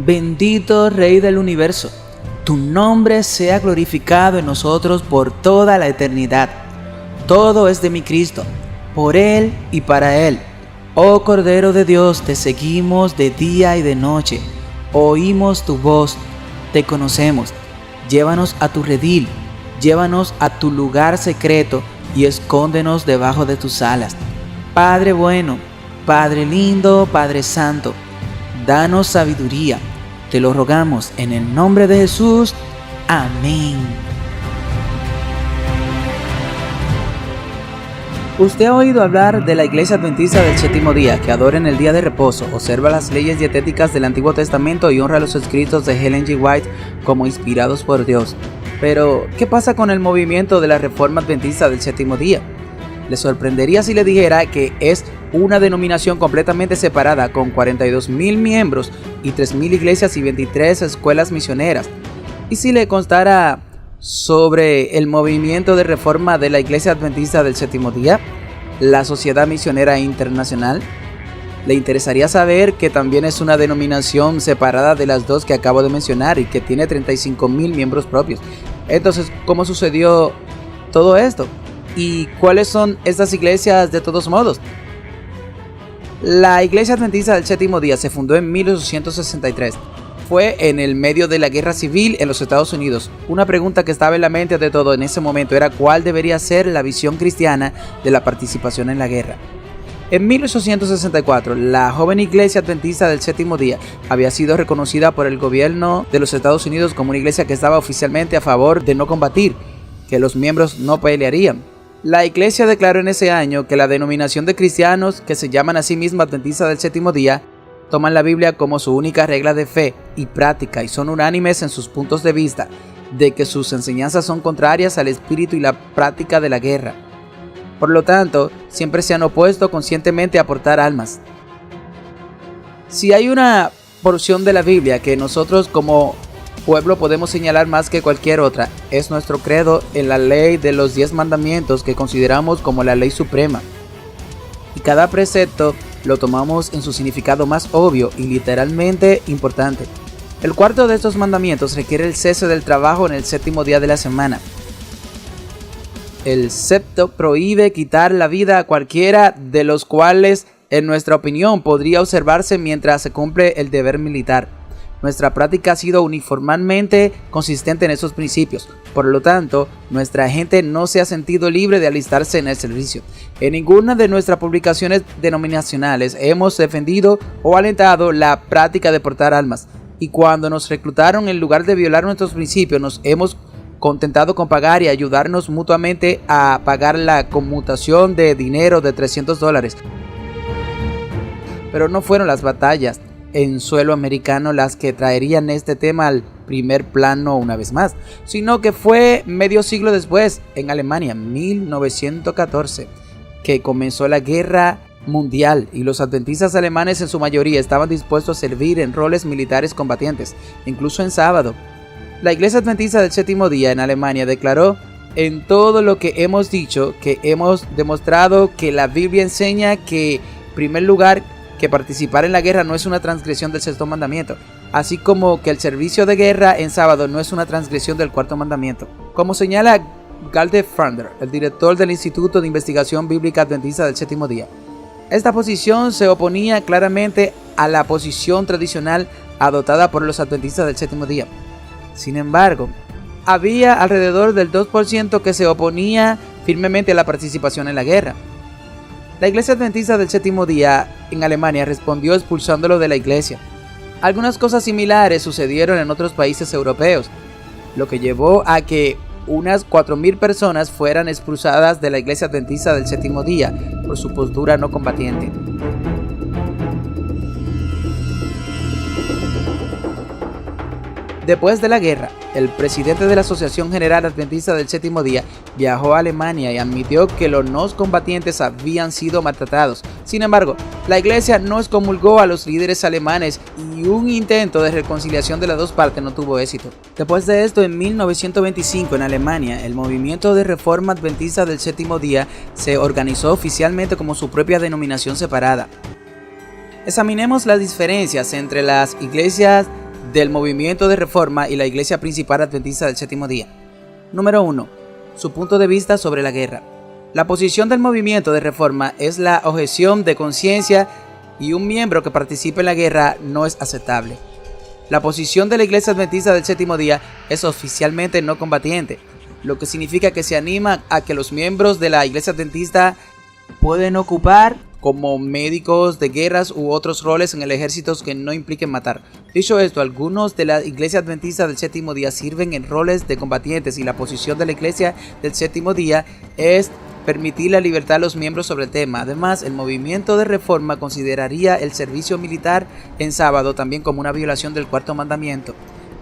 Bendito Rey del universo, tu nombre sea glorificado en nosotros por toda la eternidad. Todo es de mi Cristo, por Él y para Él. Oh Cordero de Dios, te seguimos de día y de noche. Oímos tu voz, te conocemos. Llévanos a tu redil, llévanos a tu lugar secreto y escóndenos debajo de tus alas. Padre bueno, Padre lindo, Padre santo, danos sabiduría. Te lo rogamos en el nombre de Jesús. Amén. Usted ha oído hablar de la Iglesia Adventista del Séptimo Día, que adora en el día de reposo, observa las leyes dietéticas del Antiguo Testamento y honra los escritos de Ellen G. White como inspirados por Dios. Pero, ¿qué pasa con el movimiento de la Reforma Adventista del Séptimo Día? Le sorprendería si le dijera que es una denominación completamente separada con 42,000 miembros y 3,000 iglesias y 23 escuelas misioneras. Y si le contara sobre el movimiento de reforma de la Iglesia Adventista del Séptimo Día, la Sociedad Misionera Internacional, le interesaría saber que también es una denominación separada de las dos que acabo de mencionar y que tiene 35,000 miembros propios. Entonces, ¿cómo sucedió todo esto? ¿Y cuáles son estas iglesias de todos modos? La Iglesia Adventista del Séptimo Día se fundó en 1863. Fue en el medio de la guerra civil en los Estados Unidos. Una pregunta que estaba en la mente de todo en ese momento era cuál debería ser la visión cristiana de la participación en la guerra. En 1864, la joven Iglesia Adventista del Séptimo Día había sido reconocida por el gobierno de los Estados Unidos como una iglesia que estaba oficialmente a favor de no combatir, que los miembros no pelearían. La iglesia declaró en ese año que la denominación de cristianos que se llaman a sí misma Adventistas del Séptimo Día toman la Biblia como su única regla de fe y práctica y son unánimes en sus puntos de vista de que sus enseñanzas son contrarias al espíritu y la práctica de la guerra. Por lo tanto, siempre se han opuesto conscientemente a aportar almas. Si hay una porción de la Biblia que nosotros como pueblo podemos señalar más que cualquier otra, es nuestro credo en la ley de los 10 mandamientos que consideramos como la ley suprema. Y cada precepto lo tomamos en su significado más obvio y literalmente importante. El cuarto de estos mandamientos requiere el cese del trabajo en el séptimo día de la semana. El sexto prohíbe quitar la vida a cualquiera de los cuales, en nuestra opinión, podría observarse mientras se cumple el deber militar. Nuestra práctica ha sido uniformemente consistente en esos principios. Por lo tanto, nuestra gente no se ha sentido libre de alistarse en el servicio. En ninguna de nuestras publicaciones denominacionales hemos defendido o alentado la práctica de portar almas. Y cuando nos reclutaron, en lugar de violar nuestros principios, nos hemos contentado con pagar y ayudarnos mutuamente a pagar la conmutación de dinero de $300. Pero no fueron las batallas en suelo americano las que traerían este tema al primer plano una vez más, sino que fue medio siglo después, en Alemania, 1914, que comenzó la guerra mundial y los adventistas alemanes en su mayoría estaban dispuestos a servir en roles militares combatientes, incluso en sábado. La Iglesia Adventista del Séptimo Día en Alemania declaró: en todo lo que hemos dicho, que hemos demostrado que la Biblia enseña que, en primer lugar, que participar en la guerra no es una transgresión del sexto mandamiento, así como que el servicio de guerra en sábado no es una transgresión del cuarto mandamiento. Como señala Galde Frander, el director del Instituto de Investigación Bíblica Adventista del Séptimo Día, esta posición se oponía claramente a la posición tradicional adoptada por los adventistas del Séptimo Día. Sin embargo, había alrededor del 2% que se oponía firmemente a la participación en la guerra. La Iglesia Adventista del Séptimo Día en Alemania respondió expulsándolo de la iglesia. Algunas cosas similares sucedieron en otros países europeos, lo que llevó a que unas 4,000 personas fueran expulsadas de la Iglesia Adventista del Séptimo Día por su postura no combatiente. Después de la guerra, el presidente de la Asociación General Adventista del Séptimo Día viajó a Alemania y admitió que los no combatientes habían sido maltratados. Sin embargo, la iglesia no excomulgó a los líderes alemanes y un intento de reconciliación de las dos partes no tuvo éxito. Después de esto, en 1925 en Alemania, el movimiento de Reforma Adventista del Séptimo Día se organizó oficialmente como su propia denominación separada. Examinemos las diferencias entre las iglesias del movimiento de reforma y la Iglesia Principal Adventista del Séptimo Día. Número 1. Su punto de vista sobre la guerra. La posición del movimiento de reforma es la objeción de conciencia y un miembro que participe en la guerra no es aceptable. La posición de la Iglesia Adventista del Séptimo Día es oficialmente no combatiente, lo que significa que se anima a que los miembros de la Iglesia Adventista pueden ocupar como médicos de guerras u otros roles en el ejército que no impliquen matar. Dicho esto, algunos de la Iglesia Adventista del Séptimo Día sirven en roles de combatientes y la posición de la Iglesia del Séptimo Día es permitir la libertad a los miembros sobre el tema. Además, el movimiento de reforma consideraría el servicio militar en sábado también como una violación del cuarto mandamiento,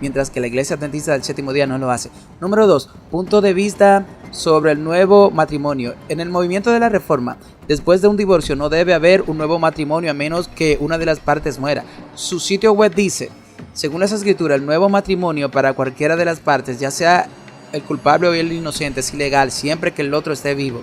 mientras que la Iglesia Adventista del Séptimo Día no lo hace. Número 2. Punto de vista sobre el nuevo matrimonio. En el movimiento de la reforma, después de un divorcio no debe haber un nuevo matrimonio a menos que una de las partes muera. Su sitio web dice, según las escrituras, el nuevo matrimonio para cualquiera de las partes, ya sea el culpable o el inocente, es ilegal siempre que el otro esté vivo.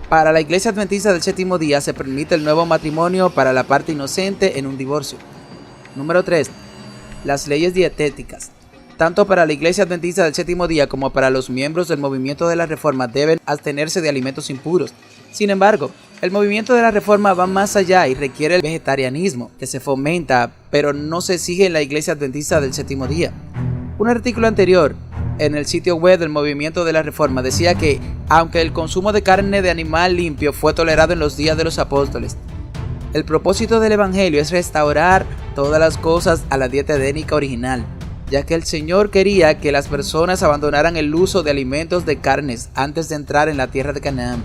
Para la Iglesia Adventista del Séptimo Día se permite el nuevo matrimonio para la parte inocente en un divorcio. Número 3. Las leyes dietéticas. Tanto para la Iglesia Adventista del Séptimo Día como para los miembros del movimiento de la Reforma deben abstenerse de alimentos impuros. Sin embargo, el movimiento de la Reforma va más allá y requiere el vegetarianismo, que se fomenta, pero no se exige en la Iglesia Adventista del Séptimo Día. Un artículo anterior en el sitio web del movimiento de la Reforma decía que, aunque el consumo de carne de animal limpio fue tolerado en los días de los apóstoles, el propósito del Evangelio es restaurar todas las cosas a la dieta edénica original, ya que el Señor quería que las personas abandonaran el uso de alimentos de carnes antes de entrar en la tierra de Canaán.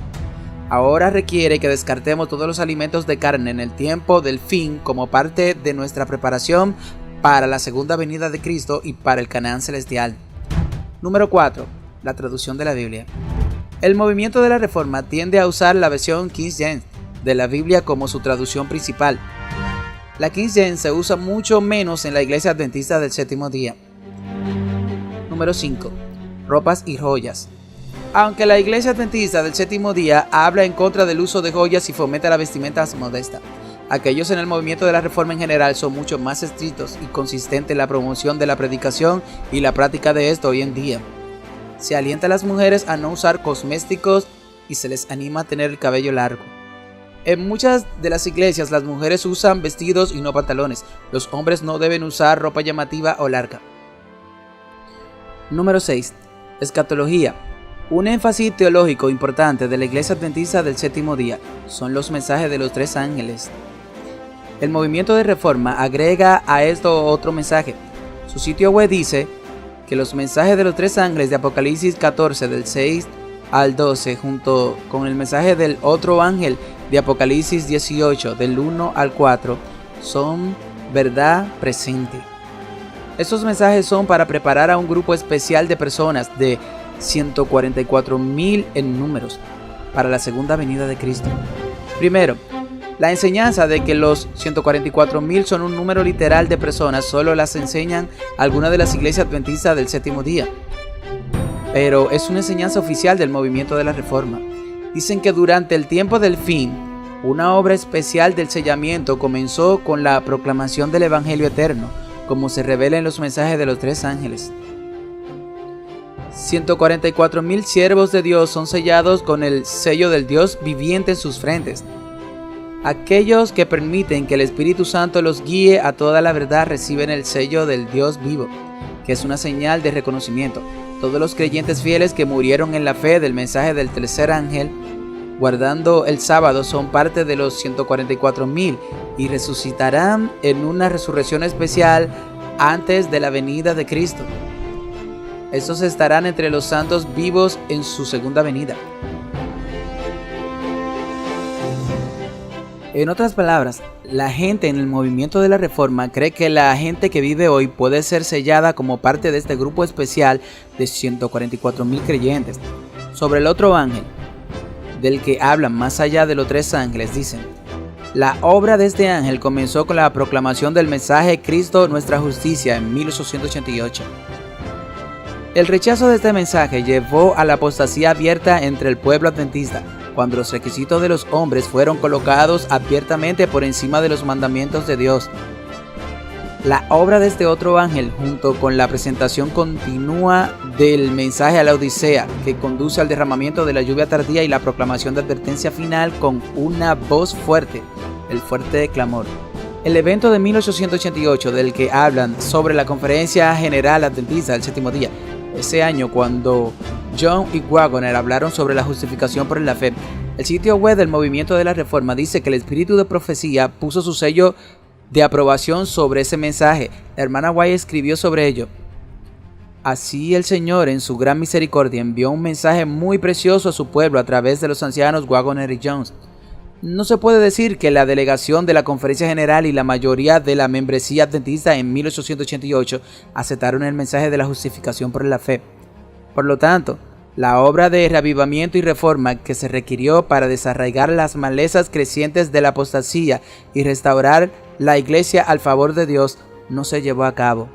Ahora requiere que descartemos todos los alimentos de carne en el tiempo del fin como parte de nuestra preparación para la segunda venida de Cristo y para el Canaán celestial. Número 4. La traducción de la Biblia. El movimiento de la Reforma tiende a usar la versión King James de la Biblia como su traducción principal. La King James se usa mucho menos en la Iglesia Adventista del Séptimo Día. Número 5. Ropas y joyas. Aunque la Iglesia Adventista del Séptimo Día habla en contra del uso de joyas y fomenta la vestimenta modesta, aquellos en el movimiento de la Reforma en general son mucho más estrictos y consistentes en la promoción de la predicación y la práctica de esto hoy en día. Se alienta a las mujeres a no usar cosméticos y se les anima a tener el cabello largo. En muchas de las iglesias las mujeres usan vestidos y no pantalones. Los hombres no deben usar ropa llamativa o larga. Número 6. Escatología. Un énfasis teológico importante de la Iglesia Adventista del Séptimo Día son los mensajes de los tres ángeles. El movimiento de reforma agrega a esto otro mensaje. Su sitio web dice que los mensajes de los tres ángeles de Apocalipsis 14 del 6 al 12 junto con el mensaje del otro ángel de Apocalipsis 18 del 1 al 4 son verdad presente. Estos mensajes son para preparar a un grupo especial de personas de 144,000 en números para la segunda venida de Cristo. Primero, la enseñanza de que los 144,000 son un número literal de personas solo las enseñan algunas de las iglesias adventistas del Séptimo Día, pero es una enseñanza oficial del movimiento de la Reforma. Dicen que durante el tiempo del fin, una obra especial del sellamiento comenzó con la proclamación del Evangelio eterno, como se revela en los mensajes de los tres ángeles. 144,000 siervos de Dios son sellados con el sello del Dios viviente en sus frentes. Aquellos que permiten que el Espíritu Santo los guíe a toda la verdad reciben el sello del Dios vivo, que es una señal de reconocimiento. Todos los creyentes fieles que murieron en la fe del mensaje del tercer ángel, guardando el sábado, son parte de los 144,000 y resucitarán en una resurrección especial antes de la venida de Cristo. Estos estarán entre los santos vivos en su segunda venida. En otras palabras, la gente en el movimiento de la Reforma cree que la gente que vive hoy puede ser sellada como parte de este grupo especial de 144,000 creyentes. Sobre el otro ángel, del que hablan más allá de los tres ángeles, dicen: la obra de este ángel comenzó con la proclamación del mensaje Cristo nuestra justicia en 1888. El rechazo de este mensaje llevó a la apostasía abierta entre el pueblo adventista, cuando los requisitos de los hombres fueron colocados abiertamente por encima de los mandamientos de Dios. La obra de este otro ángel, junto con la presentación continua del mensaje a la Odisea, que conduce al derramamiento de la lluvia tardía y la proclamación de advertencia final con una voz fuerte, el fuerte clamor. El evento de 1888 del que hablan sobre la Conferencia General Adventista del Séptimo Día, ese año cuando John y Waggoner hablaron sobre la justificación por la fe. El sitio web del Movimiento de la Reforma dice que el espíritu de profecía puso su sello de aprobación sobre ese mensaje. La hermana White escribió sobre ello: así el Señor en su gran misericordia envió un mensaje muy precioso a su pueblo a través de los ancianos Waggoner y Jones. No se puede decir que la delegación de la Conferencia General y la mayoría de la membresía adventista en 1888 aceptaron el mensaje de la justificación por la fe. Por lo tanto, la obra de reavivamiento y reforma que se requirió para desarraigar las malezas crecientes de la apostasía y restaurar la iglesia al favor de Dios no se llevó a cabo.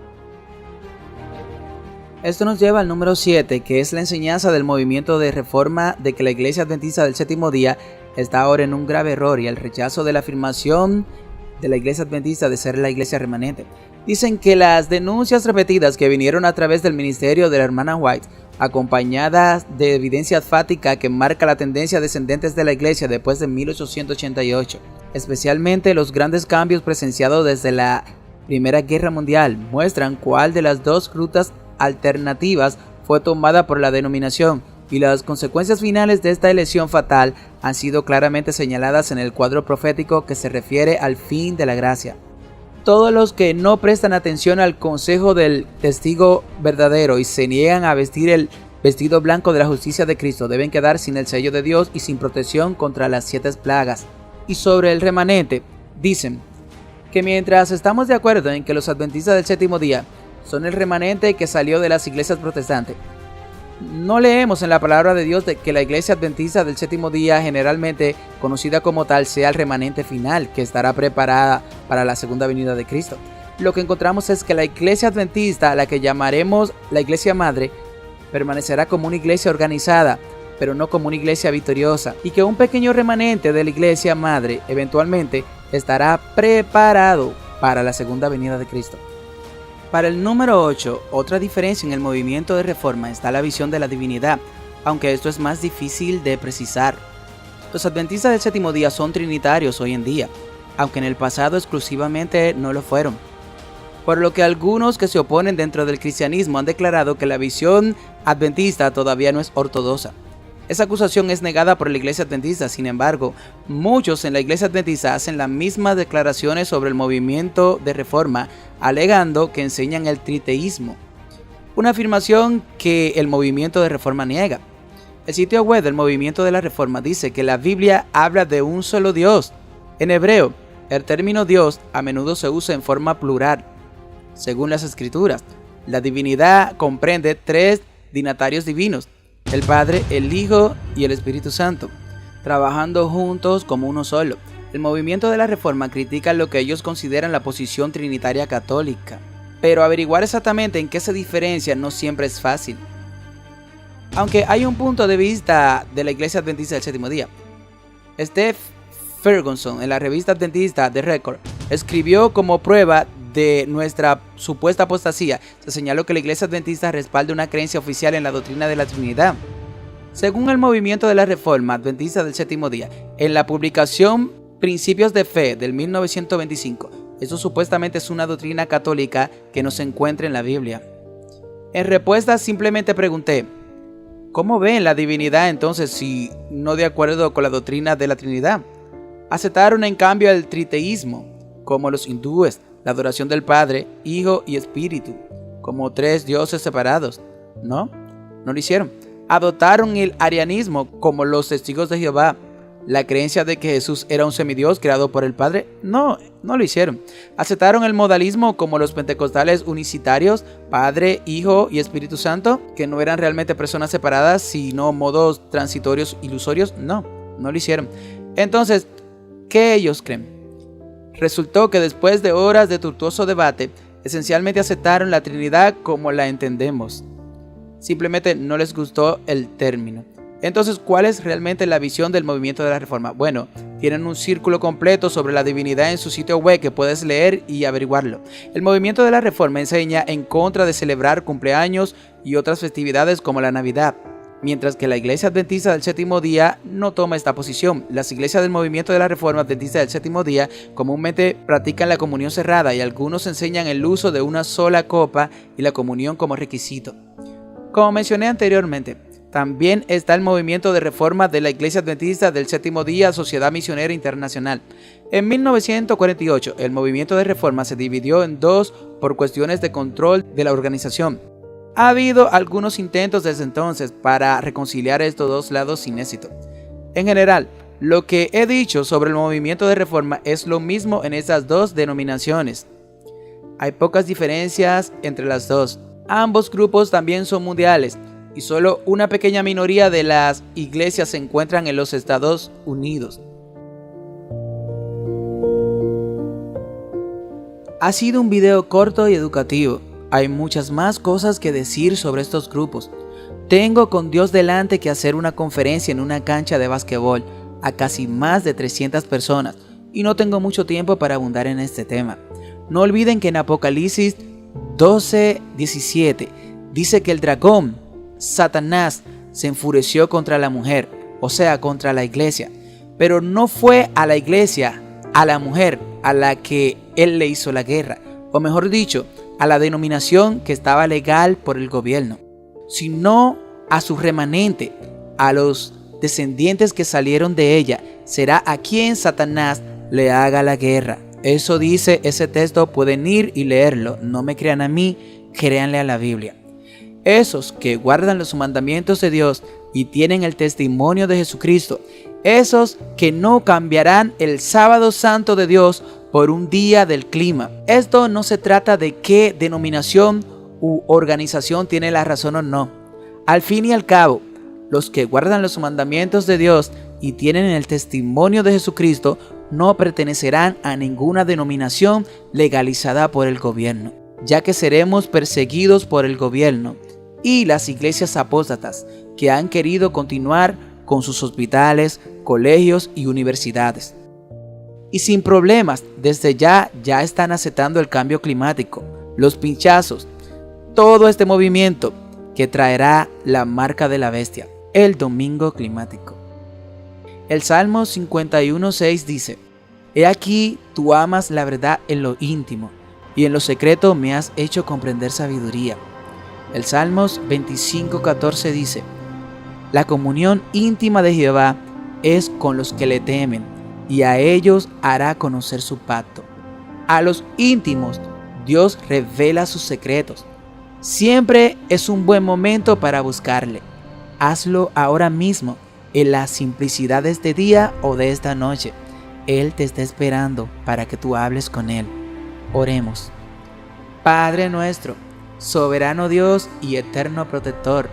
Esto nos lleva al número 7, que es la enseñanza del movimiento de reforma de que la iglesia adventista del séptimo día está ahora en un grave error y el rechazo de la afirmación de la iglesia adventista de ser la iglesia remanente. Dicen que las denuncias repetidas que vinieron a través del ministerio de la hermana White, acompañadas de evidencia fática que marca la tendencia descendente de la iglesia después de 1888, especialmente los grandes cambios presenciados desde la Primera Guerra Mundial, muestran cuál de las dos rutas alternativas fue tomada por la denominación, y las consecuencias finales de esta elección fatal han sido claramente señaladas en el cuadro profético que se refiere al fin de la gracia. Todos los que no prestan atención al consejo del testigo verdadero y se niegan a vestir el vestido blanco de la justicia de Cristo deben quedar sin el sello de Dios y sin protección contra las 7 plagas. Y sobre el remanente, dicen que mientras estamos de acuerdo en que los adventistas del séptimo día son el remanente que salió de las iglesias protestantes, no leemos en la palabra de Dios de que la iglesia adventista del séptimo día, generalmente conocida como tal, sea el remanente final que estará preparada para la segunda venida de Cristo. Lo que encontramos es que la iglesia adventista, a la que llamaremos la iglesia madre, permanecerá como una iglesia organizada, pero no como una iglesia victoriosa, y que un pequeño remanente de la iglesia madre eventualmente estará preparado para la segunda venida de Cristo. Para el número 8, otra diferencia en el movimiento de reforma está la visión de la divinidad, aunque esto es más difícil de precisar. Los adventistas del séptimo día son trinitarios hoy en día, aunque en el pasado exclusivamente no lo fueron. Por lo que algunos que se oponen dentro del cristianismo han declarado que la visión adventista todavía no es ortodoxa. Esa acusación es negada por la iglesia adventista. Sin embargo, muchos en la iglesia adventista hacen las mismas declaraciones sobre el movimiento de reforma, alegando que enseñan el triteísmo, una afirmación que el movimiento de reforma niega. El sitio web del movimiento de la reforma dice que la Biblia habla de un solo Dios. En hebreo, el término Dios a menudo se usa en forma plural. Según las escrituras, la divinidad comprende 3 dignatarios divinos: el Padre, el Hijo y el Espíritu Santo, trabajando juntos como uno solo. El movimiento de la Reforma critica lo que ellos consideran la posición trinitaria católica, pero averiguar exactamente en qué se diferencia no siempre es fácil. Aunque hay un punto de vista de la Iglesia Adventista del Séptimo Día. Steph Ferguson, en la revista adventista The Record, escribió como prueba de nuestra supuesta apostasía. Se señaló que la iglesia adventista respalda una creencia oficial en la doctrina de la Trinidad. Según el movimiento de la Reforma Adventista del Séptimo Día, en la publicación Principios de Fe del 1925, eso supuestamente es una doctrina católica que no se encuentra en la Biblia. En respuesta simplemente pregunté: ¿cómo ven la divinidad entonces si no de acuerdo con la doctrina de la Trinidad? Aceptaron en cambio el triteísmo, como los hindúes, la adoración del Padre, Hijo y Espíritu, como 3 dioses separados. No lo hicieron. Adoptaron el arianismo, como los testigos de Jehová, la creencia de que Jesús era un semidios creado por el Padre. No lo hicieron. Aceptaron el modalismo, como los pentecostales unicitarios, Padre, Hijo y Espíritu Santo, que no eran realmente personas separadas, sino modos transitorios ilusorios. No lo hicieron. Entonces, ¿qué ellos creen? Resultó que después de horas de tortuoso debate, esencialmente aceptaron la Trinidad como la entendemos. Simplemente no les gustó el término. Entonces, ¿cuál es realmente la visión del movimiento de la Reforma? Bueno, tienen un círculo completo sobre la divinidad en su sitio web que puedes leer y averiguarlo. El movimiento de la Reforma enseña en contra de celebrar cumpleaños y otras festividades como la Navidad, mientras que la Iglesia Adventista del Séptimo Día no toma esta posición. Las iglesias del movimiento de la Reforma Adventista del Séptimo Día comúnmente practican la comunión cerrada y algunos enseñan el uso de una sola copa y la comunión como requisito. Como mencioné anteriormente, también está el movimiento de reforma de la Iglesia Adventista del Séptimo Día, Sociedad Misionera Internacional. En 1948, el movimiento de reforma se dividió en dos por cuestiones de control de la organización. Ha habido algunos intentos desde entonces para reconciliar estos dos lados sin éxito. En general, lo que he dicho sobre el movimiento de reforma es lo mismo en estas dos denominaciones. Hay pocas diferencias entre las dos. Ambos grupos también son mundiales y solo una pequeña minoría de las iglesias se encuentran en los Estados Unidos. Ha sido un video corto y educativo. Hay muchas más cosas que decir sobre estos grupos. Tengo con Dios delante que hacer una conferencia en una cancha de basquetbol a casi más de 300 personas y no tengo mucho tiempo para abundar en este tema. No olviden que en Apocalipsis 12:17 dice que el dragón, Satanás, se enfureció contra la mujer, o sea, contra la iglesia, pero no fue a la iglesia, a la mujer, a la que él le hizo la guerra, o mejor dicho, a la denominación que estaba legal por el gobierno, sino a su remanente, a los descendientes que salieron de ella. Será a quien Satanás le haga la guerra. Eso dice ese texto, pueden ir y leerlo. No me crean a mí, créanle a la Biblia. Esos que guardan los mandamientos de Dios y tienen el testimonio de Jesucristo, esos que no cambiarán el sábado santo de Dios por un día del clima. Esto no se trata de qué denominación u organización tiene la razón o no. Al fin y al cabo, los que guardan los mandamientos de Dios y tienen el testimonio de Jesucristo no pertenecerán a ninguna denominación legalizada por el gobierno, ya que seremos perseguidos por el gobierno y las iglesias apóstatas que han querido continuar con sus hospitales, colegios y universidades. Y sin problemas, desde ya están aceptando el cambio climático, los pinchazos, todo este movimiento que traerá la marca de la bestia, el domingo climático. El Salmo 51:6 dice: He aquí, tú amas la verdad en lo íntimo, y en lo secreto me has hecho comprender sabiduría. El Salmos 25:14 dice: La comunión íntima de Jehová es con los que le temen, y a ellos hará conocer su pacto. A los íntimos, Dios revela sus secretos. Siempre es un buen momento para buscarle. Hazlo ahora mismo, en la simplicidad de este día o de esta noche. Él te está esperando para que tú hables con Él. Oremos. Padre nuestro, soberano Dios y eterno protector,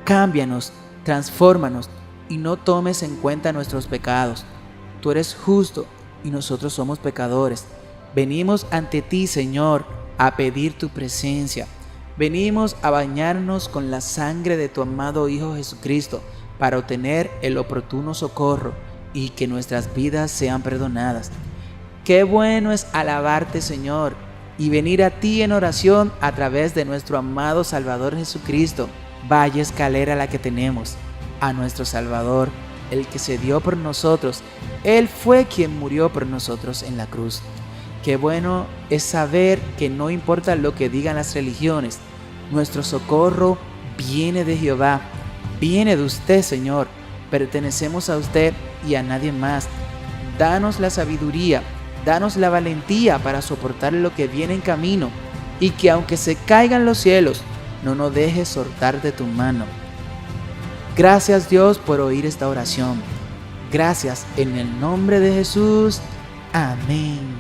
cámbianos, transfórmanos y no tomes en cuenta nuestros pecados. Tú eres justo y nosotros somos pecadores. Venimos ante ti, Señor, a pedir tu presencia. Venimos a bañarnos con la sangre de tu amado Hijo Jesucristo para obtener el oportuno socorro y que nuestras vidas sean perdonadas. Qué bueno es alabarte, Señor, y venir a ti en oración a través de nuestro amado Salvador Jesucristo. Vaya escalera la que tenemos, a nuestro Salvador, el que se dio por nosotros. Él fue quien murió por nosotros en la cruz. Qué bueno es saber que no importa lo que digan las religiones, nuestro socorro viene de Jehová, viene de usted, Señor. Pertenecemos a usted y a nadie más. Danos la sabiduría, danos la valentía para soportar lo que viene en camino, y que aunque se caigan los cielos, no nos dejes soltar de tu mano. Gracias, Dios, por oír esta oración. Gracias en el nombre de Jesús. Amén.